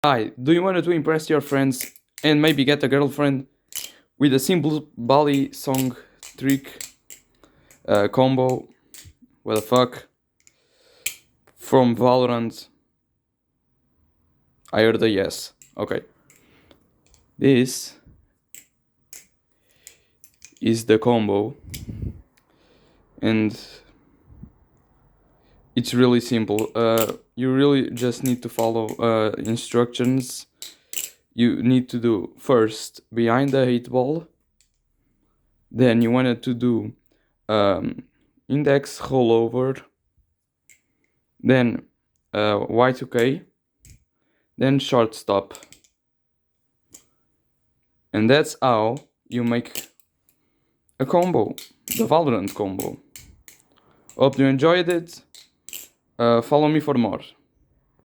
Hi, do you want to impress your friends and maybe get a girlfriend with a simple bally song trick combo? What the fuck? From Valorant? I heard a yes. Okay. This is the combo, and it's really simple. You really just need to follow instructions. You need to do first behind the 8 ball, then you wanted to do um, index rollover, then Y2K, then short stop. And that's how you make a combo, the Valorant combo. Hope you enjoyed it. Follow me for more.